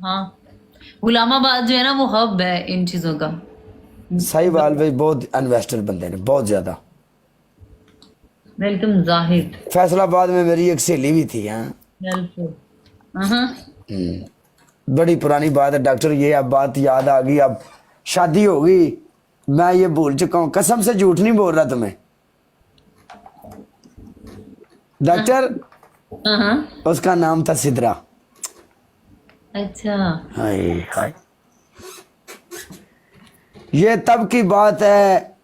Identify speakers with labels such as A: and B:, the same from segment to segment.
A: हाँ, गुलामाबाद जो है ना वो हब है इन चीजों का।
B: साहिवाल भाई बहुत इन्वेस्टर बंदे ने, बहुत ज्यादा।
A: वेलकम जाहिद।
B: फैसलाबाद में मेरी एक सहेली भी थी। हाँ, बड़ी पुरानी बात है डॉक्टर, ये अब बात याद आ गई। अब शादी हो गई, मैं ये भूल चुका हूँ, कसम से झूठ नहीं बोल रहा तुम्हें डॉक्टर। उसका नाम था सिद्रा।
A: अच्छा,
B: हाय हाय, ये तब की बात है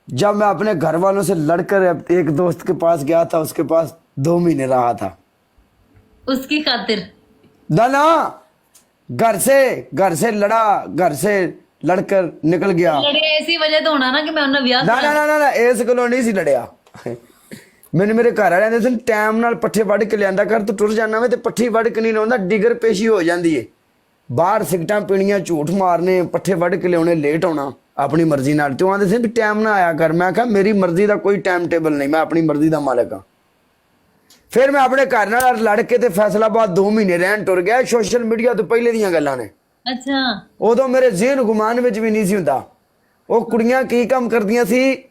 B: जब मैं अपने घर वालों से लड़कर एक दोस्त के पास गया था, उसके पास 2 महीने रहा था।
A: उसकी खातिर?
B: ना ना, घर से लड़ा, घर से लड़कर निकल गया।
A: लड़े ऐसी वजह तो होना ना कि मैं उन्हें ब्याह
B: ना ना ना ना, ना इस गलों नहीं सी लड़िया। मैंने मेरे घर वाले आंਦੇ ਸਨ ਟਾਈਮ ਨਾਲ ਪੱਠੇ ਵੱਢ ਕੇ ਲਿਆਂਦਾ ਕਰ, ਤੂੰ ਟੁਰ ਜਾਣਾ ਵੇ ਤੇ ਪੱਠੀ ਵੱਢ ਕੇ ਨਹੀਂ ਲਾਉਂਦਾ, ਡਿਗਰ ਪੇਸ਼ੀ ਹੋ ਜਾਂਦੀ ਏ। ਬਾਹਰ ਸਿਗਟਾਂ ਪੀਣੀਆਂ, ਝੂਠ ਮਾਰਨੇ, ਪੱਠੇ ਵੱਢ ਕੇ ਲਿਆਉਣੇ, ਲੇਟ ਹੋਣਾ ਆਪਣੀ ਮਰਜ਼ੀ ਨਾਲ। ਤੇ ਉਹ ਆਂਦੇ ਸੀ ਵੀ ਟਾਈਮ ਨਾਲ ਆਇਆ ਕਰ। ਮੈਂ ਕਿਹਾ ਮੇਰੀ ਮਰਜ਼ੀ ਦਾ ਕੋਈ ਟਾਈਮ ਟੇਬਲ ਨਹੀਂ, ਮੈਂ ਆਪਣੀ ਮਰਜ਼ੀ ਦਾ ਮਾਲਕ ਹਾਂ। ਫਿਰ ਮੈਂ ਆਪਣੇ ਘਰ ਨਾਲ ਲੜ ਕੇ ਤੇ ਫੈਸਲਾਬਾਦ 2 ਮਹੀਨੇ ਰਹਿਣ ਟੁਰ ਗਿਆ। ਸੋਸ਼ਲ ਮੀਡੀਆ ਤੋਂ ਪਹਿਲੇ ਦੀਆਂ ਗੱਲਾਂ ਨੇ।
A: अच्छा,
B: ਉਦੋਂ ਮੇਰੇ ਜ਼ਿਹਨ ਗੁਮਾਨ ਵਿੱਚ ਵੀ ਨਹੀਂ ਸੀ ਹੁੰਦਾ ਉਹ ਕੁੜੀਆਂ ਕੀ ਕੰਮ ਕਰਦੀਆਂ ਸੀ।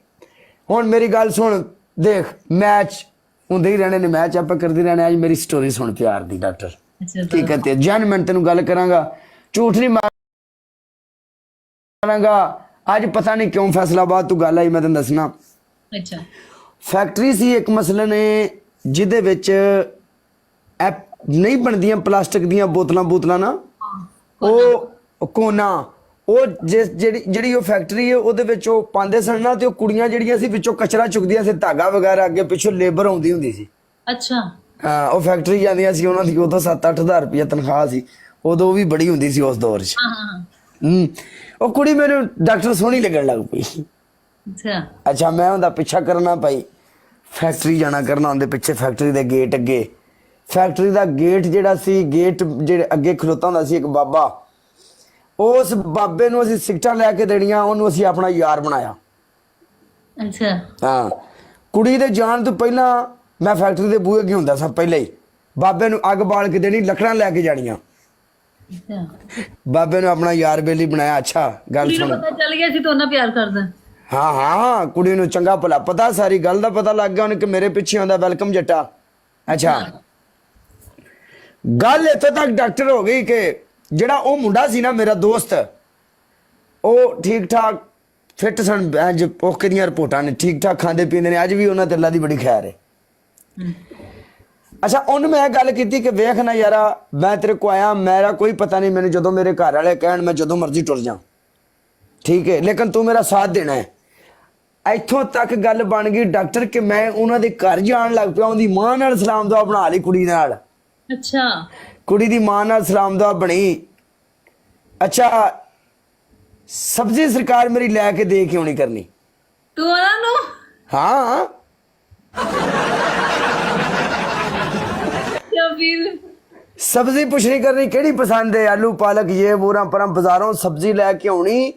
B: ਹੁਣ ਮੇਰੀ ਗੱਲ ਸੁਣ, ਦੇਖ ਮੈਚ ਹੁੰਦੇ ਹੀ ਰਹਿਣੇ ਨੇ, ਮੈਚ ਆਪਾਂ ਕਰਦੇ ਰਹਿਣਾ। ਅੱਜ ਮੇਰੀ ਸਟੋਰੀ ਸੁਣ ਪਿਆਰ ਦੀ ਡਾਕਟਰ,
A: अच्छा
B: ਠੀਕ ਹੈ ਤੇ ਜਨ ਮੈਂ ਤੈਨੂੰ ਗੱਲ ਕਰਾਂਗਾ, ਝੂਠ ਨਹੀਂ ਮਾਰਾਂਗਾ। ਅੱਜ ਪਤਾ ਨਹੀਂ ਕਿਉਂ ਫੈਸਲਾਬਾਦ ਤੋਂ ਗੱਲ ਆਈ, ਮੈਂ ਤੈਨੂੰ ਦੱਸਣਾ।
A: अच्छा,
B: ਫੈਕਟਰੀ ਸੀ ਇੱਕ ਮਸਲਨ ਜਿਹਦੇ ਵਿੱਚ ਨਹੀਂ ਬਣਦੀਆਂ ਪਲਾਸਟਿਕ ਦੀਆਂ ਬੋਤਲਾਂ ਨਾ, ਉਹ ਕੋਨਾ, ਉਹ ਜਿਹੜੀ ਉਹ ਫੈਕਟਰੀ ਹੈ ਉਹਦੇ ਵਿੱਚ ਉਹ ਪਾਉਂਦੇ ਸਨ ਨਾ, ਤੇ ਉਹ ਕੁੜੀਆਂ ਜਿਹੜੀਆਂ ਸੀ ਵਿੱਚੋਂ ਕਚਰਾ ਚੁੱਕਦੀਆਂ ਸੀ, ਧਾਗਾ ਵਗੈਰਾ, ਅੱਗੇ ਪਿੱਛੋਂ ਲੇਬਰ ਆਉਂਦੀ ਹੁੰਦੀ ਸੀ।
A: अच्छा,
B: ਹਾਂ, ਉਹ ਫੈਕਟਰੀ ਜਾਂਦੀਆਂ ਸੀ, ਉਹਨਾਂ ਦੀ ਉਦੋਂ 7-8 ਹਜ਼ਾਰ ਰੁਪਇਆ ਤਨਖਾਹ ਸੀ। ਉਦੋਂ ਵੀ ਬੜੀ ਹੁੰਦੀ ਸੀ ਉਸ ਦੌਰ 'ਚ।
A: हाँ हाँ,
B: ਉਹ ਕੁੜੀ ਮੈਨੂੰ ਡਾਕਟਰ ਸੋਹਣੀ ਲੱਗਣ ਲੱਗ ਪਈ।
A: अच्छा,
B: ਅੱਛਾ, ਮੈਂ ਉਹਦਾ ਪਿੱਛਾ ਕਰਨਾ ਪਈ, ਫੈਕਟਰੀ ਜਾਣਾ ਕਰਨਾ ਉਹਦੇ ਪਿੱਛੇ। ਫੈਕਟਰੀ ਦੇ ਗੇਟ ਅੱਗੇ, ਫੈਕਟਰੀ ਦਾ ਗੇਟ ਜਿਹੜਾ ਸੀ, ਗੇਟ ਜਿਹੜੇ ਅੱਗੇ ਖਲੋਤਾ ਹੁੰਦਾ ਸੀ ਇੱਕ ਬਾਬਾ, ਉਸ ਬਾਬੇ ਨੂੰ ਅਸੀਂ ਸਿਗਟਾਂ ਲੈ ਕੇ ਦੇਣੀਆਂ, ਉਹਨੂੰ ਅਸੀਂ ਆਪਣਾ ਯਾਰ ਬਣਾਇਆ।
A: अच्छा,
B: ਹਾਂ, ਕੁੜੀ ਦੇ ਜਾਣ ਤੋਂ ਪਹਿਲਾਂ ਮੈਂ ਫੈਕਟਰੀ ਦੇ ਬੂਹੇ ਅੱਗੇ ਹੁੰਦਾ ਸਾਂ, ਪਹਿਲਾਂ ਹੀ ਬਾਬੇ ਨੂੰ ਅੱਗ ਬਾਲ ਕੇ ਦੇਣੀ, ਲੱਕੜਾਂ ਲੈ ਕੇ ਜਾਣੀਆਂ,
A: अच्छा।
B: ਬਾਬੇ ਨੂੰ ਆਪਣਾ ਯਾਰ ਬੇਲੀ ਬਣਾਇਆ। ਅੱਛਾ ਗੱਲ
A: ਕੁੜੀ ਨੂੰ
B: ਸੁਣ,
A: ਪਤਾ ਚੱਲ ਗਿਆ ਸੀ ਤੂੰ ਉਹਨਾਂ ਪਿਆਰ ਕਰਦਾ।
B: ਹਾਂ ਹਾਂ, ਕੁੜੀ ਨੂੰ ਚੰਗਾ ਭਲਾ ਪਤਾ, ਸਾਰੀ ਗੱਲ ਦਾ ਪਤਾ ਲੱਗ ਗਿਆ ਉਹਨੂੰ ਕਿ ਮੇਰੇ ਪਿੱਛੇ ਆਉਂਦਾ ਵੈਲਕਮ ਜੱਟਾ। ਅੱਛਾ, ਗੱਲ ਇੱਥੇ ਤੱਕ ਡਾਕਟਰ ਹੋ ਗਈ ਕਿ ਜਿਹੜਾ ਉਹ ਮੁੰਡਾ ਸੀ ਨਾ ਮੇਰਾ ਦੋਸਤ, ਉਹ ਠੀਕ ਠਾਕ ਫਿੱਟ ਸਨ, ਓਕੇ ਦੀਆਂ ਰਿਪੋਰਟਾਂ ਨੇ, ਠੀਕ ਠਾਕ ਖਾਂਦੇ ਪੀਂਦੇ ਨੇ, ਅੱਜ ਵੀ ਉਹਨਾਂ ਤੇ ਅੱਲਾ ਦੀ ਬੜੀ ਖੈਰ ਹੈ। ਅੱਛਾ, ਉਹਨੂੰ ਮੈਂ ਗੱਲ ਕੀਤੀ ਕਿ ਵੇਖ ਨਾ ਯਾਰਾ, ਮੈਂ ਤੇਰੇ ਕੋ ਆਇਆ, ਮੇਰਾ ਕੋਈ ਪਤਾ ਨਹੀਂ, ਮੈਨੂੰ ਜਦੋਂ ਮੇਰੇ ਘਰ ਵਾਲੇ ਕਹਿਣ ਮੈਂ ਜਦੋਂ ਮਰਜ਼ੀ ਟੁਰ ਜਾ, ਠੀਕ ਹੈ, ਲੇਕਿਨ ਤੂੰ ਮੇਰਾ ਸਾਥ ਦੇਣਾ ਹੈ। ਇੱਥੋਂ ਤੱਕ ਗੱਲ ਬਣ ਗਈ ਡਾਕਟਰ ਕਿ ਮੈਂ ਉਹਨਾਂ ਦੇ ਘਰ ਜਾਣ ਲੱਗ ਪਿਆ, ਉਹਦੀ ਮਾਂ ਨਾਲ ਸਲਾਮ ਦੁਆ ਬਣਾ ਲਈ ਕੁੜੀ ਨਾਲ।
A: अच्छा,
B: ਕੁੜੀ ਦੀ ਮਾਂ ਨਾਲ ਸਲਾਮ ਦੁਆ ਬਣੀ। ਅੱਛਾ, ਸਬਜ਼ੀ ਸਰਕਾਰ ਮੇਰੀ ਲੈ ਕੇ ਦੇ ਕਿਉਂ ਨਹੀਂ ਕਰਨੀ?
A: ਤੂੰ ਉਹਨਾਂ ਨੂੰ?
B: ਹਾਂ,
A: ਜਾਂ ਫਿਰ
B: ਸਬਜ਼ੀ ਪੁੱਛਣੀ ਕਰਨੀ ਕਿਹੜੀ ਪਸੰਦ ਹੈ, ਆਲੂ ਪਾਲਕ ਇਹ ਬੋਰਾ ਪਰਾਂ, ਬਾਜ਼ਾਰੋਂ ਸਬਜ਼ੀ ਲੈ ਕੇ ਆਉਣੀ,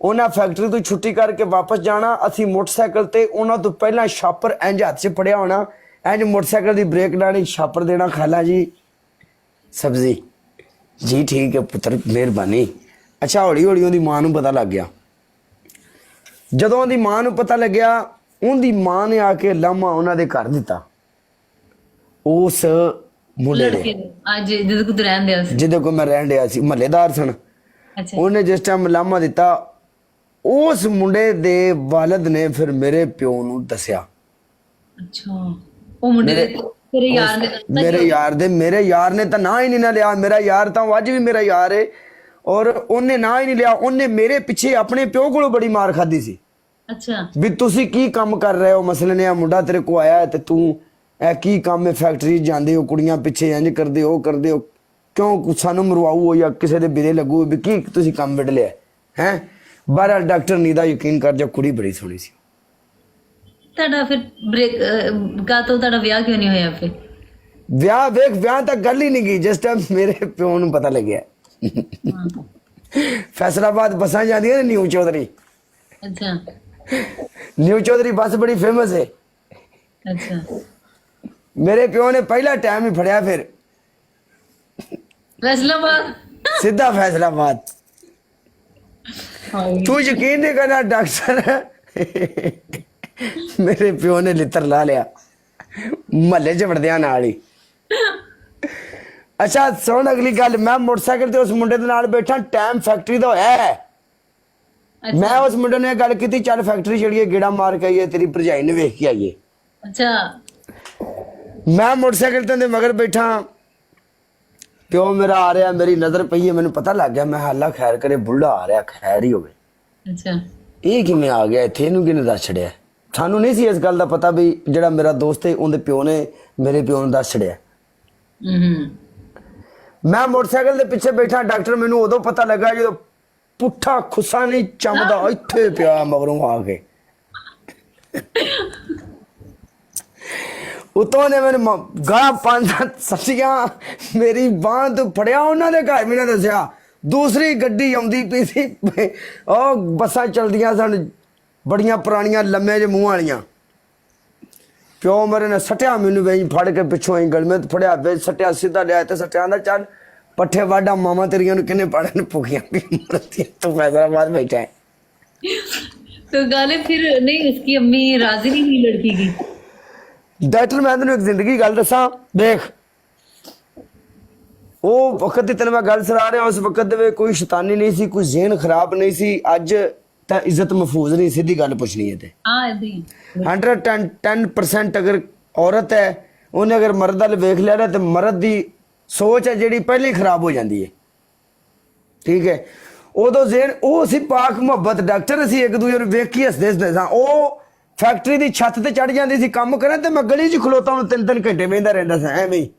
B: ਉਹਨਾਂ ਫੈਕਟਰੀ ਤੋਂ ਛੁੱਟੀ ਕਰਕੇ ਵਾਪਸ ਜਾਣਾ। ਅਸੀਂ ਮੋਟਰਸਾਈਕਲ ਤੇ ਉਹਨਾਂ ਤੋਂ ਪਹਿਲਾਂ ਛਾਪਰ ਇੰਜ ਹੱਥ 'ਚ ਫੜਿਆ ਹੋਣਾ, ਇੰਜ ਮੋਟਰਸਾਈਕਲ ਦੀ ਬ੍ਰੇਕ ਲਾਣੀ, ਛਾਪਰ ਦੇਣਾ, ਖਾਲਾ ਜੀ ਸਬਜ਼ੀ ਜੀ, ਠੀਕ ਹੈ ਪੁੱਤਰ ਮਿਹਰਬਾਨੀ। ਅੱਛਾ, ਹੌਲੀ ਹੌਲੀ ਉਹਦੀ ਮਾਂ ਨੂੰ ਪਤਾ ਲੱਗ ਗਿਆ। ਜਦੋਂ ਉਹਦੀ ਮਾਂ ਨੂੰ ਪਤਾ ਲੱਗਿਆ, ਉਹਦੀ ਮਾਂ ਨੇ ਆ ਕੇ ਲਾਮਾ ਉਹਨਾਂ ਦੇ ਘਰ ਦਿੱਤਾ ਉਸ ਮੁੰਡੇ
A: ਲੜਕੇ
B: ਨੇ,
A: ਅੱਜ ਜਿਹਦੇ ਕੋਲ ਤੂੰ ਰਹਿਣ ਦਿਆ ਸੀ।
B: ਜਿਹਦੇ ਕੋਲ ਮੈਂ ਰਹਿਣ ਡਿਆ ਸੀ, ਮਹੱਲੇਦਾਰ ਸਨ।
A: ਅੱਛਾ,
B: ਉਹਨੇ ਜਿਸ ਟਾਈਮ ਲਾਮਾ ਦਿੱਤਾ, ਉਸ ਮੁੰਡੇ ਦੇ ਵਾਲਦ ਨੇ ਫਿਰ ਮੇਰੇ ਪਿਓ ਨੂੰ ਦੱਸਿਆ।
A: ਅੱਛਾ, ਉਹ ਮੁੰਡੇ ਦੇ ਤੇਰੇ ਯਾਰ ਨੇ ਦੱਸਤਾ
B: ਮੇਰੇ ਯਾਰ ਨੇ ਤਾਂ ਨਾ ਹੀ ਨਹੀਂ ਨਾ ਲਿਆ। ਮੇਰਾ ਯਾਰ ਤਾਂ ਅੱਜ ਵੀ ਮੇਰਾ ਯਾਰ ਹੈ, ਔਰ ਉਹਨੇ ਨਾ ਹੀ ਨਹੀਂ ਲਿਆ। ਉਹਨੇ ਮੇਰੇ ਪਿੱਛੇ ਆਪਣੇ ਪਿਓ ਕੋਲੋਂ ਬੜੀ ਮਾਰ ਖਾਦੀ ਸੀ
A: ਅੱਛਾ,
B: ਵੀ ਤੁਸੀਂ ਕੀ ਕੰਮ ਕਰ ਰਹੇ ਹੋ, ਮਸਲੇ ਨੇ ਆ ਮੁੰਡਾ ਤੇਰੇ ਕੋ ਆਇਆ ਤੇ ਤੂੰ ਇਹ ਕੀ ਕੰਮ ਹੈ, ਫੈਕਟਰੀ ਜਾਂਦੇ ਹੋ, ਕੁੜੀਆਂ ਪਿੱਛੇ ਇੰਜ ਕਰਦੇ ਹੋ ਕਿਉਂ, ਸਾਨੂੰ ਮਰਵਾਊ ਹੋ ਜਾਂ ਕਿਸੇ ਦੇ ਬਿਰੇ ਲੱਗੂ ਵੀ ਕੀ ਤੁਸੀਂ ਕੰਮ ਵਿੜ ਲਿਆ ਹੈ। ਬਹਰਹਾਲ ਡਾਕਟਰ ਨੀਦਾ ਯਕੀਨ ਕਰ ਜਾ, ਕੁੜੀ ਬੜੀ ਸੋਹਣੀ ਸੀ।
A: ਤੁਹਾਡਾ ਫਿਰ ਬ੍ਰੇਕ ਤੋਂ ਤੁਹਾਡਾ ਵਿਆਹ ਕਿਉਂ ਨਹੀਂ ਹੋਇਆ ਫਿਰ?
B: ਵਿਆਹ ਵੇਖ, ਵਿਆਹ ਤਾਂ ਗੱਲ ਹੀ ਨਹੀਂ ਗਈ ਜਿਸ ਟਾਈਮ ਮੇਰੇ ਪਿਓ ਨੂੰ ਪਤਾ ਲੱਗਿਆ। ਫੈਸਲਾਬਾਦ ਬੱਸਾਂ ਜਾਂਦੀਆਂ ਨੇ ਨਿਊ ਚੌਧਰੀ।
A: ਅੱਛਾ,
B: ਨਿਊ ਚੌਧਰੀ ਬੱਸ ਬੜੀ ਫੇਮਸ ਹੈ।
A: ਅੱਛਾ,
B: ਮੇਰੇ ਪਿਓ ਨੇ ਪਹਿਲਾ ਟਾਈਮ ਹੀ ਫੜਿਆ, ਫਿਰ
A: ਫੈਸਲਾਬਾਦ
B: ਸਿੱਧਾ ਫੈਸਲਾਬਾਦ।
A: ਹਾਏ
B: ਤੂੰ ਯਕੀਨ ਨਹੀਂ ਕਰਨਾ ਡਾਕਟਰ, ਮੇਰੇ ਪਿਓ ਨੇ ਲਿੱਤਰ ਲਾ ਲਿਆ ਮਹੱਲੇ ਚ ਵੜਦਿਆਂ ਨਾਲ ਹੀ। ਅੱਛਾ ਸੁਣ ਅਗਲੀ ਗੱਲ, ਮੈਂ ਮੋਟਰਸਾਈਕਲ ਤੇ ਉਸ ਮੁੰਡੇ ਦੇ ਨਾਲ ਬੈਠਾ, ਟਾਈਮ ਫੈਕਟਰੀ ਦਾ ਹੋਇਆ ਹੈ। ਮੈਂ ਉਸ ਮੁੰਡੇ ਨੇ ਇਹ ਗੱਲ ਕੀਤੀ, ਚੱਲ ਫੈਕਟਰੀ ਚੜੀਏ, ਗੇੜਾ ਮਾਰ ਕੇ ਆਈਏ, ਤੇਰੀ ਭਰਜਾਈ ਨੂੰ ਵੇਖ ਕੇ ਆਈਏ।
A: ਅੱਛਾ
B: ਮੈਂ ਮੋਟਰਸਾਈਕਲ ਤੇ ਉਹਦੇ ਮਗਰ ਬੈਠਾ, ਪਿਓ ਮੇਰਾ ਆ ਰਿਹਾ, ਮੇਰੀ ਨਜ਼ਰ ਪਈ ਹੈ, ਮੈਨੂੰ ਪਤਾ ਲੱਗ ਗਿਆ, ਮੈਂ ਹਾਲਾ ਖੈਰ ਕਰੇ, ਬੁੱਢਾ ਆ ਰਿਹਾ, ਖੈਰ ਹੀ ਹੋਵੇ।
A: ਅੱਛਾ
B: ਇਹ ਕਿਵੇਂ ਆ ਗਿਆ ਇੱਥੇ, ਇਹਨੂੰ ਕਿਹਨੇ ਦੱਸ ਛੜਿਆ? ਸਾਨੂੰ ਨਹੀਂ ਸੀ ਇਸ ਗੱਲ ਦਾ ਪਤਾ ਵੀ ਜਿਹੜਾ ਮੇਰਾ ਦੋਸਤ ਹੈ ਉਹਦੇ ਪਿਓ ਨੇ ਮੇਰੇ ਪਿਓ ਨੂੰ ਦੱਸ ਛੜਿਆ। ਮੈਂ ਮੋਟਰਸਾਈਕਲ ਦੇ ਪਿੱਛੇ ਬੈਠਾ, ਡਾਕਟਰ ਮੈਨੂੰ ਉਦੋਂ ਪਤਾ ਲੱਗਾ ਜਦੋਂ ਪੁੱਠਾ ਖੁੱਸਾ ਨਹੀਂ ਚਮਦਾ ਇੱਥੇ ਪਿਆ ਮਗਰੋਂ ਆ ਕੇ। ਉਤੋਂ ਨੇ ਮੈਨੂੰ ਗਾਲਾਂ ਪੰਜ ਸੱਚੀਆਂ, ਮੇਰੀ ਬਾਂਹ ਤੋਂ ਫੜਿਆ, ਉਹਨਾਂ ਦੇ ਘਰ ਵੀ ਨਾ ਦੱਸਿਆ। ਦੂਸਰੀ ਗੱਡੀ ਆਉਂਦੀ ਪਈ ਸੀ, ਉਹ ਬੱਸਾਂ ਚਲਦੀਆਂ ਸਨ ਬੜੀਆਂ ਪੁਰਾਣੀਆਂ ਲੰਮੇ ਜਿਹੇ ਮੂੰਹ ਵਾਲੀਆਂ। ਪਿਓ ਮੇਰੇ ਨੇ ਸੱਟਿਆ ਮੈਨੂੰ ਵੇਈ ਫੜ ਕੇ ਪਿੱਛੋਂ ਹੀ ਗਲਮੇ ਤੇ ਫੜਿਆ, ਵੇ ਸੱਟਿਆ, ਸਿੱਧਾ ਲਿਆ ਤੇ ਸੱਟਿਆ ਦਾ ਚੱਲ ਪੱਠੇ ਵਾਢਾ, ਮਾਮਾ ਤੇਰੀਆਂ ਨੂੰ ਕਿੰਨੇ ਪਾੜਨ ਪੁੱਗੀਆਂ ਤੂੰ फैसलाबाद बैठा है।
A: तो गाले फिर नहीं, उसकी अम्मी राजी नहीं हुई लड़की की?
B: ਡਾਕਟਰ ਮੈਂ ਤੈਨੂੰ ਇੱਕ ਜ਼ਿੰਦਗੀ ਗੱਲ ਦੱਸਾਂ, ਦੇਖ ਉਹ ਵਕਤ ਦੀ ਤੈਨੂੰ ਮੈਂ ਗੱਲ ਸੁਣਾ ਰਿਹਾ, ਉਸ ਵਕਤ ਦੇ ਵਿੱਚ ਕੋਈ ਸ਼ੈਤਾਨੀ ਨਹੀਂ ਸੀ, ਕੋਈ ਜ਼ਿਹਨ ਖਰਾਬ ਨਹੀਂ ਸੀ। ਅੱਜ ਤਾਂ ਇੱਜ਼ਤ ਮਹਿਫੂਜ਼ ਨਹੀਂ, ਸਿੱਧੀ ਗੱਲ ਪੁੱਛਣੀ ਹੈ ਤੇ
A: हाँ ऐसे ही
B: 110% ਅਗਰ ਔਰਤ ਹੈ, ਉਹਨੇ ਅਗਰ ਮਰਦ ਵੱਲ ਵੇਖ ਲਿਆ ਨਾ, ਤੇ ਮਰਦ ਦੀ ਸੋਚ ਹੈ ਜਿਹੜੀ ਪਹਿਲਾਂ ਹੀ ਖਰਾਬ ਹੋ ਜਾਂਦੀ ਹੈ। ਠੀਕ ਹੈ, ਉਦੋਂ ਜ਼ਿਹਨ ਉਹ ਸੀ ਪਾਕ ਮੁਹੱਬਤ। ਡਾਕਟਰ ਅਸੀਂ ਇੱਕ ਦੂਜੇ ਨੂੰ ਵੇਖ ਕੇ ਹੱਸਦੇ ਸਾਂ। ਉਹ ਫੈਕਟਰੀ ਦੀ ਛੱਤ ਤੇ ਚੜ ਜਾਂਦੀ ਸੀ ਕੰਮ ਕਰਨ, ਤੇ ਮੈਂ ਗਲੀ 'ਚ ਖਲੋਤਾ ਨੂੰ 3-3 ਘੰਟੇ ਬਹਿੰਦਾ ਰਹਿੰਦਾ ਸਾਂ ਐਵੇਂ ਹੀ।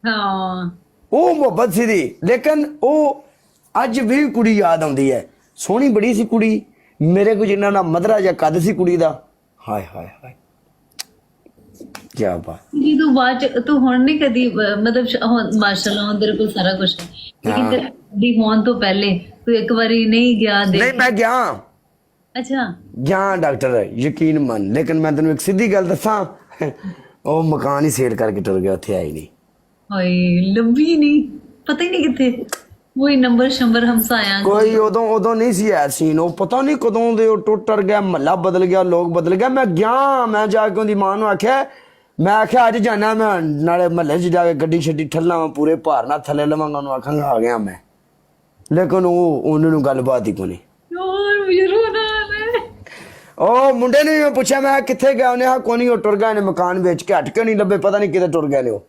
A: हाँ
B: ਉਹ ਮੁਹੱਬਤ ਸੀ ਦੀ। ਲੇਕਿਨ ਉਹ ਅੱਜ ਵੀ ਕੁੜੀ ਯਾਦ ਆਉਂਦੀ ਹੈ, ਸੋਹਣੀ ਬੜੀ ਸੀ ਕੁੜੀ, ਮੇਰੇ ਕੋਲ ਜਿੰਨਾ ਨਾ ਮਧਰਾ ਜਿਹਾ ਕੱਦ ਸੀ ਕੁੜੀ ਦਾ, ਹਾਏ ਹਾਏ ਹਾਏ ਕੀ ਬਾਤ।
A: जी तू बात तू हुण नहीं कदी मतलब माशाल्लाह हुण तेरे को सारा कुछ है, लेकिन तेरे दी होने तो पहले तू एक बारी नहीं गया
B: ਨਹੀਂ
A: देख?
B: ਮੈਂ ਗਿਆ
A: अच्छा
B: ਗਿਆ ਡਾਕਟਰ ਯਕੀਨ ਮੰਨ, ਲੇਕਿਨ ਮੈਂ ਤੈਨੂੰ ਇੱਕ ਸਿੱਧੀ ਗੱਲ ਦੱਸਾਂ, ਉਹ ਮਕਾਨ ਹੀ ਸੇਲ ਕਰਕੇ ਟੁਰ ਗਿਆ, ਉੱਥੇ ਆਈ ਨਹੀਂ।
A: हाय लंबी नहीं, पता ही नहीं किथे वही नंबर शंबर हमसाया
B: ਕੋਈ ਉਦੋਂ ਨਹੀਂ ਸੀ ਐ ਸੀਨ, ਉਹ ਪਤਾ ਨਹੀਂ ਕਦੋਂ ਦੇ ਉਹ ਟੁੱਟ ਗਿਆ, ਮਹੱਲਾ ਬਦਲ ਗਿਆ, ਲੋਕ ਬਦਲ ਗਿਆ। ਮੈਂ ਗਿਆ, ਮੈਂ ਜਾ ਕੇ ਉਹਦੀ ਮਾਂ ਨੂੰ ਆਖਿਆ, ਮੈਂ ਆਖਿਆ ਅੱਜ ਜਾਣਾ, ਮੈਂ ਨਾਲੇ ਮਹੱਲੇ 'ਚ ਜਾ ਕੇ ਗੱਡੀ ਛੱਡੀ ਠੱਲਾਂ ਵਾਂ, ਪੂਰੇ ਭਾਰ ਨਾਲ ਥੱਲੇ ਲਵਾਂਗਾ, ਉਹਨੂੰ ਆਖਾਂਗਾ ਆ ਗਿਆ ਮੈਂ। ਲੇਕਿਨ ਉਹਨਾਂ ਨੂੰ ਗੱਲਬਾਤ ਹੀ ਕੋਈ ਨਹੀਂ।
A: यार मुझे रोना आ रहा है।
B: ਉਹ ਮੁੰਡੇ ਨੇ ਵੀ ਮੈਂ ਪੁੱਛਿਆ, ਮੈਂ ਕਿੱਥੇ ਗਿਆ, ਉਹਨੇ ਆ ਕੋਈ ਨਹੀਂ, ਉਹ ਟੁਰ ਗਿਆ, ਨੇ ਮਕਾਨ ਵੇਚ ਕੇ, ਹਟ ਕੇ ਨਹੀਂ ਲੱਭੇ, ਪਤਾ ਨਹੀਂ ਕਿਤੇ ਟੁਰ ਗਿਆ ਨੇ ਉਹ।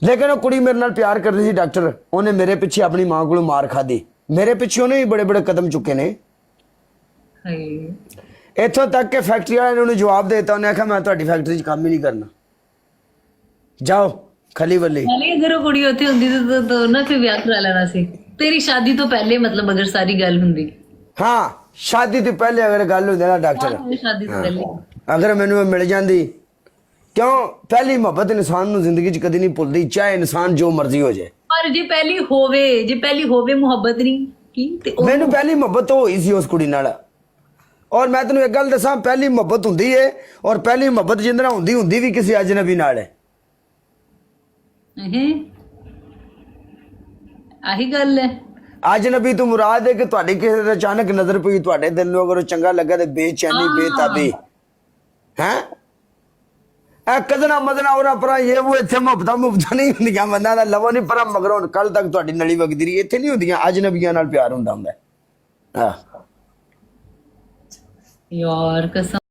B: ਲੇਕਿਨ ਉਹ ਕੁੜੀ ਮੇਰੇ ਨਾਲ ਪਿਆਰ ਕਰਦੀ ਸੀ ਡਾਕਟਰ, ਉਹਨੇ ਮੇਰੇ ਪਿੱਛੇ ਆਪਣੀ ਮਾਂ ਕੋਲੋਂ ਮਾਰ ਖਾਦੀ, ਮੇਰੇ ਪਿੱਛੇ ਉਹਨੇ ਵੀ ਬੜੇ ਬੜੇ ਕਦਮ ਚੁੱਕੇ ਨੇ।
A: हाय
B: ਇੱਥੋਂ ਤੱਕ ਕਿ ਫੈਕਟਰੀ ਵਾਲਿਆਂ ਨੇ ਉਹਨੂੰ ਜਵਾਬ ਦੇ ਦਿੱਤਾ, ਉਹਨੇ ਆਖਿਆ ਮੈਂ ਤੁਹਾਡੀ ਫੈਕਟਰੀ 'ਚ ਕੰਮ ਹੀ ਨਹੀਂ ਕਰਨਾ, ਜਾਓ ਖਲੀ ਬੱਲੀ।
A: नाले अगर वो कुड़ी होती होंदी तो ना फिर ब्याह करा लेना सी तेरी शादी तो पहले, मतलब अगर सारी गल हुंदी।
B: ਹਾਂ ਸ਼ਾਦੀ ਤੋਂ ਪਹਿਲੇ ਅਗਰ ਗੱਲ ਹੁੰਦੀ ਨਾ ਡਾਕਟਰ,
A: शादी तो पहले
B: ਅਗਰ ਮੈਨੂੰ ਇਹ ਮਿਲ ਜਾਂਦੀ, ਕਿਉਂ ਪਹਿਲੀ ਮੁਹੱਬਤ ਇਨਸਾਨ ਨੂੰ ਜ਼ਿੰਦਗੀ 'ਚ ਕਦੀ ਨਹੀਂ ਭੁੱਲਦੀ, ਚਾਹੇ ਇਨਸਾਨ ਜੋ ਮਰਜ਼ੀ ਹੋ ਜਾਏ।
A: पर जे पहली होवे मुहब्बत नहीं की ते ओ
B: ਮੈਨੂੰ ਪਹਿਲੀ ਮੁਹੱਬਤ ਹੋਈ ਸੀ ਉਸ ਕੁੜੀ ਨਾਲ। ਔਰ ਮੈਂ ਤੈਨੂੰ ਇੱਕ ਗੱਲ ਦੱਸਾਂ, ਪਹਿਲੀ ਮੁਹੱਬਤ ਹੁੰਦੀ ਹੈ, ਔਰ ਪਹਿਲੀ ਮੁਹੱਬਤ ਜਿੰਦ ਨਾਲ ਹੁੰਦੀ ਵੀ ਕਿਸੇ ਅਜਨਬੀ ਨਾਲ ਹੈ।
A: ਆਹੀ ਗੱਲ ਹੈ।
B: ਅਜਨਬੀ ਤੋਂ ਮੁਰਾਦ ਹੈ ਕਿ ਤੁਹਾਡੀ ਕਿਸੇ ਤੇ ਅਚਾਨਕ ਨਜ਼ਰ ਪਈ, ਤੁਹਾਡੇ ਦਿਲ ਨੂੰ ਅਗਰ ਉਹ ਚੰਗਾ ਲੱਗਾ ਤੇ ਬੇਚੈਨੀ ਬੇਤਾਬੀ ਹੈ ਕਦਨਾ ਮਦਨਾ ਉਹਨਾਂ ਪਰਾਂ ਇਹ ਉਹ ਇੱਥੇ ਮੁਹੱਬਤਾਂ ਨਹੀਂ ਹੁੰਦੀਆਂ, ਬੰਦਾ ਦਾ ਲਵੋ ਨਹੀਂ ਪਰਾਂ ਮਗਰੋਂ ਕੱਲ ਤੱਕ ਤੁਹਾਡੀ ਨਲੀ ਵਗਦੀ ਰਹੀ, ਇੱਥੇ ਨਹੀਂ ਹੁੰਦੀਆਂ। ਅਜਨਬੀਆਂ ਨਾਲ ਪਿਆਰ ਹੁੰਦਾ।
A: ਯਾਰ ਕਸਮ